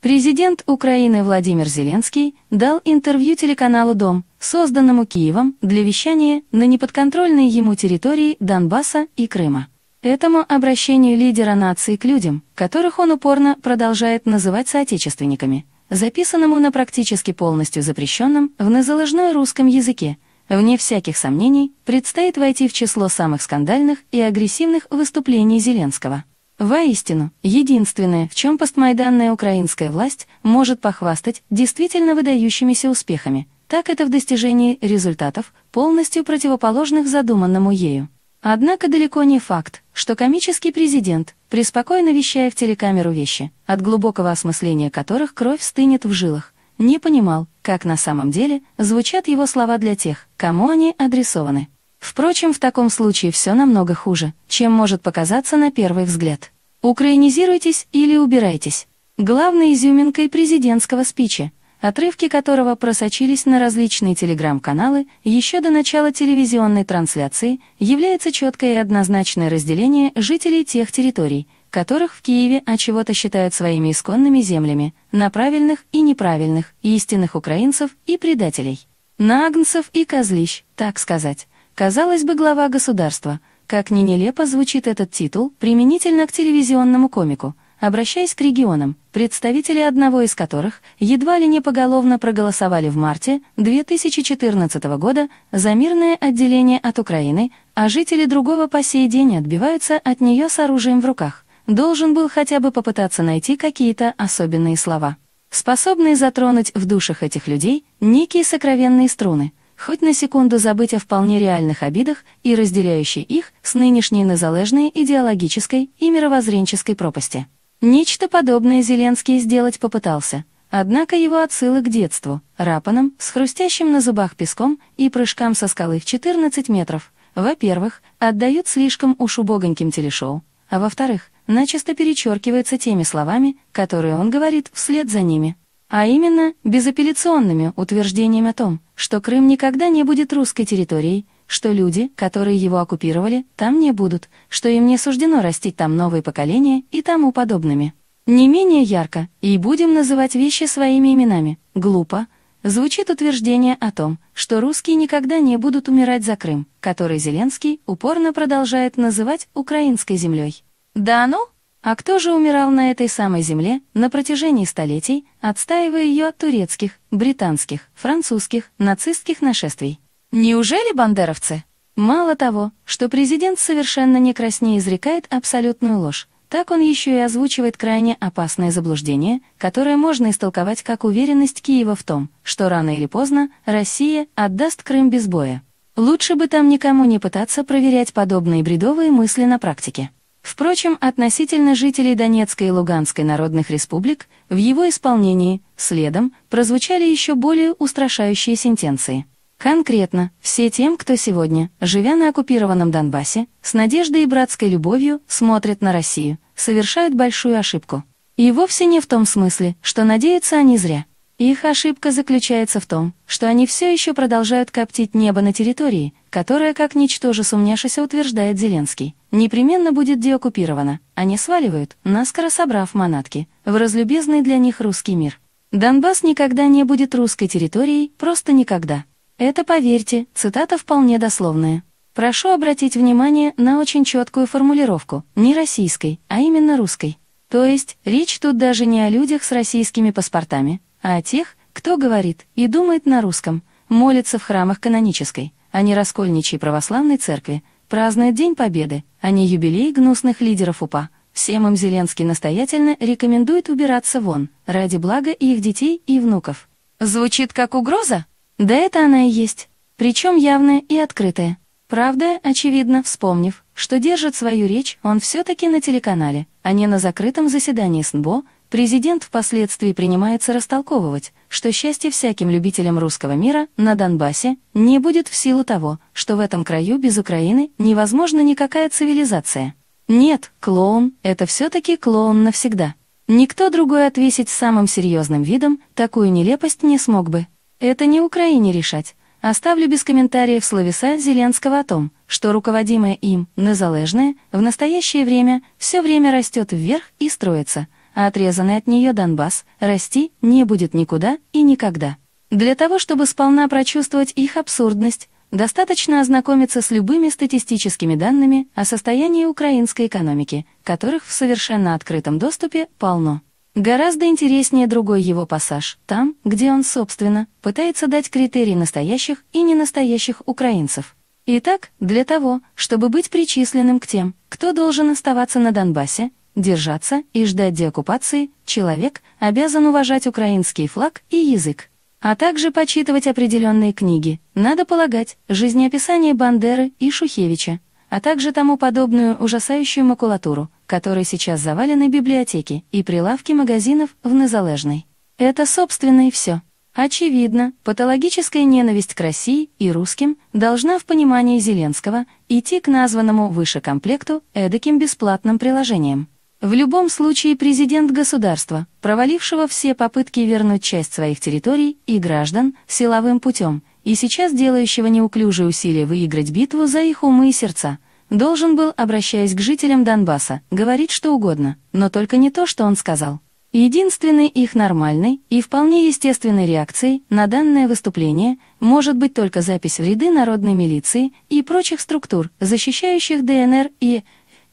Президент Украины Владимир Зеленский дал интервью телеканалу «Дом», созданному Киевом для вещания на неподконтрольной ему территории Донбасса и Крыма. Этому обращению лидера нации к людям, которых он упорно продолжает называть соотечественниками, записанному на практически полностью запрещенном в незалежной русском языке, вне всяких сомнений, предстоит войти в число самых скандальных и агрессивных выступлений Зеленского. Воистину, единственное, в чем постмайданная украинская власть может похвастать действительно выдающимися успехами, так это в достижении результатов, полностью противоположных задуманному ею. Однако далеко не факт, что комический президент, преспокойно вещая в телекамеру вещи, от глубокого осмысления которых кровь стынет в жилах, не понимал, как на самом деле звучат его слова для тех, кому они адресованы. Впрочем, в таком случае все намного хуже, чем может показаться на первый взгляд. Украинизируйтесь или убирайтесь. Главной изюминкой президентского спича, отрывки которого просочились на различные телеграм-каналы еще до начала телевизионной трансляции, является четкое и однозначное разделение жителей тех территорий, которых в Киеве отчего-то считают своими исконными землями, на правильных и неправильных, истинных украинцев и предателей. На агнцев и козлищ, так сказать. Казалось бы, глава государства, как ни нелепо звучит этот титул, применительно к телевизионному комику, обращаясь к регионам, представители одного из которых едва ли не поголовно проголосовали в марте 2014 года за мирное отделение от Украины, а жители другого по сей день отбиваются от нее с оружием в руках, должен был хотя бы попытаться найти какие-то особенные слова, способные затронуть в душах этих людей некие сокровенные струны, хоть на секунду забыть о вполне реальных обидах и разделяющей их с нынешней незалежной идеологической и мировоззренческой пропасти. Нечто подобное Зеленский сделать попытался, однако его отсылы к детству, рапанам, с хрустящим на зубах песком и прыжкам со скалы в 14 метров, во-первых, отдают слишком уж убогоньким телешоу, а во-вторых, начисто перечеркиваются теми словами, которые он говорит вслед за ними. А именно, безапелляционными утверждениями о том, что Крым никогда не будет русской территорией, что люди, которые его оккупировали, там не будут, что им не суждено растить там новые поколения и тому подобными. Не менее ярко, и будем называть вещи своими именами, глупо, звучит утверждение о том, что русские никогда не будут умирать за Крым, который Зеленский упорно продолжает называть украинской землей. Да ну? А кто же умирал на этой самой земле на протяжении столетий, отстаивая ее от турецких, британских, французских, нацистских нашествий? Неужели бандеровцы? Мало того, что президент совершенно не краснея изрекает абсолютную ложь, так он еще и озвучивает крайне опасное заблуждение, которое можно истолковать как уверенность Киева в том, что рано или поздно Россия отдаст Крым без боя. Лучше бы там никому не пытаться проверять подобные бредовые мысли на практике. Впрочем, относительно жителей Донецкой и Луганской народных республик, в его исполнении, следом, прозвучали еще более устрашающие сентенции. Конкретно, все тем, кто сегодня, живя на оккупированном Донбассе, с надеждой и братской любовью смотрят на Россию, совершают большую ошибку. И вовсе не в том смысле, что надеются они зря. Их ошибка заключается в том, что они все еще продолжают коптить небо на территории, которая, как ничтоже сумняшися утверждает Зеленский, непременно будет деоккупирована, а не сваливают, наскоро собрав манатки, в разлюбезный для них русский мир. Донбасс никогда не будет русской территорией, просто никогда. Это, поверьте, цитата вполне дословная. Прошу обратить внимание на очень четкую формулировку, не российской, а именно русской. То есть, речь тут даже не о людях с российскими паспортами, а о тех, кто говорит и думает на русском, молится в храмах канонической, а не раскольничьей православной церкви, празднует День Победы, а не юбилей гнусных лидеров УПА. Всем им Зеленский настоятельно рекомендует убираться вон, ради блага их детей и внуков. Звучит как угроза? Да это она и есть, причем явная и открытая. Правда, очевидно, вспомнив, что держит свою речь он все-таки на телеканале, а не на закрытом заседании СНБО, президент впоследствии принимается растолковывать, что счастье всяким любителям русского мира на Донбассе не будет в силу того, что в этом краю без Украины невозможна никакая цивилизация. Нет, клоун — это все-таки клоун навсегда. Никто другой отвесить самым серьезным видом такую нелепость не смог бы. Это не Украине решать. Оставлю без комментариев словеса Зеленского о том, что руководимое им, незалежное, в настоящее время, все время растет вверх и строится, а отрезанный от нее Донбасс расти не будет никуда и никогда. Для того, чтобы сполна прочувствовать их абсурдность, достаточно ознакомиться с любыми статистическими данными о состоянии украинской экономики, которых в совершенно открытом доступе полно. Гораздо интереснее другой его пассаж, там, где он, собственно, пытается дать критерии настоящих и ненастоящих украинцев. Итак, для того, чтобы быть причисленным к тем, кто должен оставаться на Донбассе, держаться и ждать деоккупации, человек обязан уважать украинский флаг и язык, а также почитывать определенные книги, надо полагать, жизнеописание Бандеры и Шухевича, а также тому подобную ужасающую макулатуру, которой сейчас завалены библиотеки и прилавки магазинов в Незалежной. Это, собственно, и все. Очевидно, патологическая ненависть к России и русским должна в понимании Зеленского идти к названному выше комплекту эдаким бесплатным приложением. В любом случае президент государства, провалившего все попытки вернуть часть своих территорий и граждан силовым путем, и сейчас делающего неуклюжие усилия выиграть битву за их умы и сердца, должен был, обращаясь к жителям Донбасса, говорить что угодно, но только не то, что он сказал. Единственной их нормальной и вполне естественной реакцией на данное выступление может быть только запись в ряды народной милиции и прочих структур, защищающих ДНР и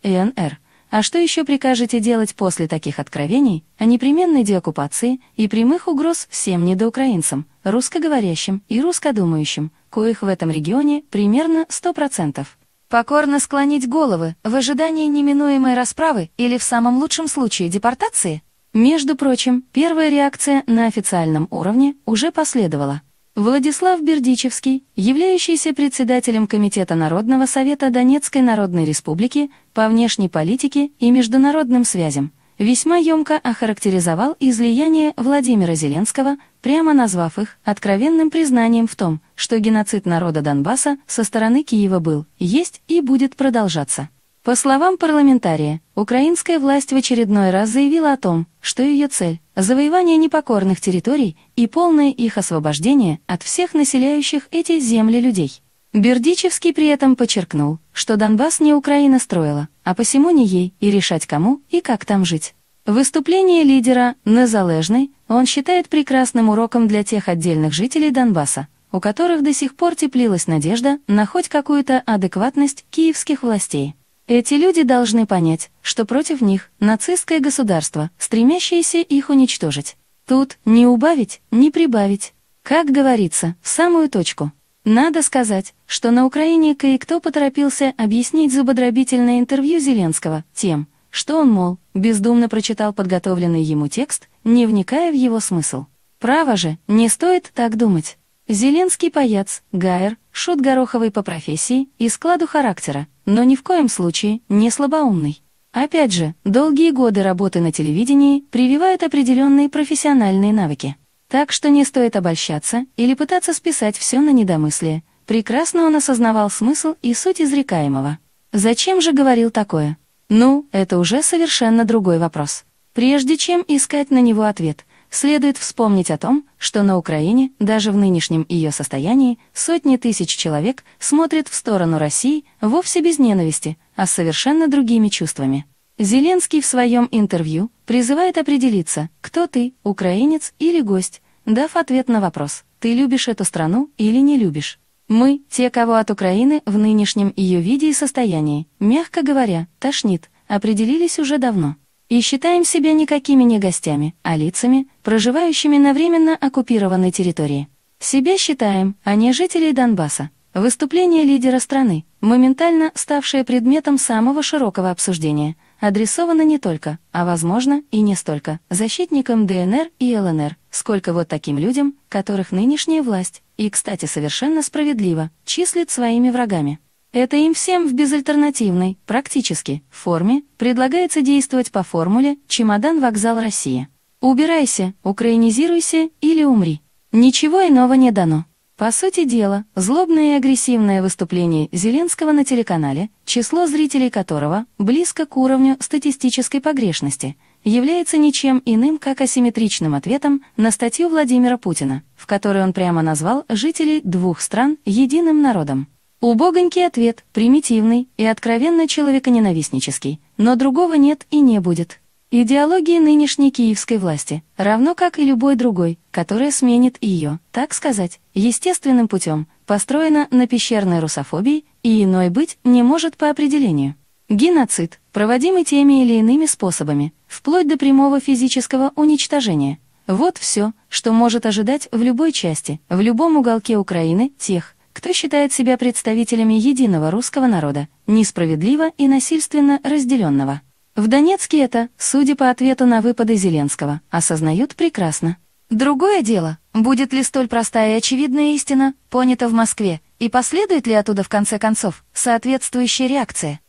ЛНР. А что еще прикажете делать после таких откровений о непременной деоккупации и прямых угроз всем недоукраинцам, русскоговорящим и русскодумающим, коих в этом регионе примерно 100%? Покорно склонить головы в ожидании неминуемой расправы или в самом лучшем случае депортации? Между прочим, первая реакция на официальном уровне уже последовала. Владислав Бердичевский, являющийся председателем Комитета Народного совета Донецкой Народной Республики по внешней политике и международным связям, весьма емко охарактеризовал излияние Владимира Зеленского, прямо назвав их откровенным признанием в том, что геноцид народа Донбасса со стороны Киева был, есть и будет продолжаться. По словам парламентария, украинская власть в очередной раз заявила о том, что ее цель – завоевание непокорных территорий и полное их освобождение от всех населяющих эти земли людей. Бердичевский при этом подчеркнул, что Донбасс не Украина строила, а посему не ей и решать кому и как там жить. Выступление лидера «Незалежной» он считает прекрасным уроком для тех отдельных жителей Донбасса, у которых до сих пор теплилась надежда на хоть какую-то адекватность киевских властей. Эти люди должны понять, что против них нацистское государство, стремящееся их уничтожить. Тут ни убавить, ни прибавить. Как говорится, в самую точку. Надо сказать, что на Украине кое-кто поторопился объяснить зубодробительное интервью Зеленского тем, что он, мол, бездумно прочитал подготовленный ему текст, не вникая в его смысл. Право же, не стоит так думать. Зеленский паяц, гайер, шут гороховый по профессии и складу характера, но ни в коем случае не слабоумный. Опять же, долгие годы работы на телевидении прививают определенные профессиональные навыки. Так что не стоит обольщаться или пытаться списать все на недомыслие. Прекрасно он осознавал смысл и суть изрекаемого. Зачем же говорил такое? Ну, это уже совершенно другой вопрос. Прежде чем искать на него ответ, следует вспомнить о том, что на Украине, даже в нынешнем ее состоянии, сотни тысяч человек смотрят в сторону России вовсе без ненависти, а с совершенно другими чувствами. Зеленский в своем интервью призывает определиться, кто ты, украинец или гость, дав ответ на вопрос, ты любишь эту страну или не любишь. Мы, те, кого от Украины в нынешнем ее виде и состоянии, мягко говоря, тошнит, определились уже давно. И считаем себя никакими не гостями, а лицами, проживающими на временно оккупированной территории. Себя считаем, а не жителей Донбасса. Выступление лидера страны, моментально ставшее предметом самого широкого обсуждения, адресовано не только, а возможно и не столько, защитникам ДНР и ЛНР, сколько вот таким людям, которых нынешняя власть, и, кстати, совершенно справедливо, числит своими врагами. Это им всем в безальтернативной, практически, форме предлагается действовать по формуле «Чемодан-вокзал Россия». Убирайся, украинизируйся или умри. Ничего иного не дано. По сути дела, злобное и агрессивное выступление Зеленского на телеканале, число зрителей которого близко к уровню статистической погрешности, является ничем иным, как асимметричным ответом на статью Владимира Путина, в которой он прямо назвал жителей двух стран единым народом. Убогонький ответ, примитивный и откровенно человеконенавистнический, но другого нет и не будет. Идеологии нынешней киевской власти, равно как и любой другой, которая сменит ее, так сказать, естественным путем, построена на пещерной русофобии и иной быть не может по определению. Геноцид, проводимый теми или иными способами, вплоть до прямого физического уничтожения. Вот все, что может ожидать в любой части, в любом уголке Украины тех, кто считает себя представителями единого русского народа, несправедливо и насильственно разделенного. В Донецке это, судя по ответу на выпады Зеленского, осознают прекрасно. Другое дело, будет ли столь простая и очевидная истина понята в Москве, и последует ли оттуда в конце концов соответствующая реакция.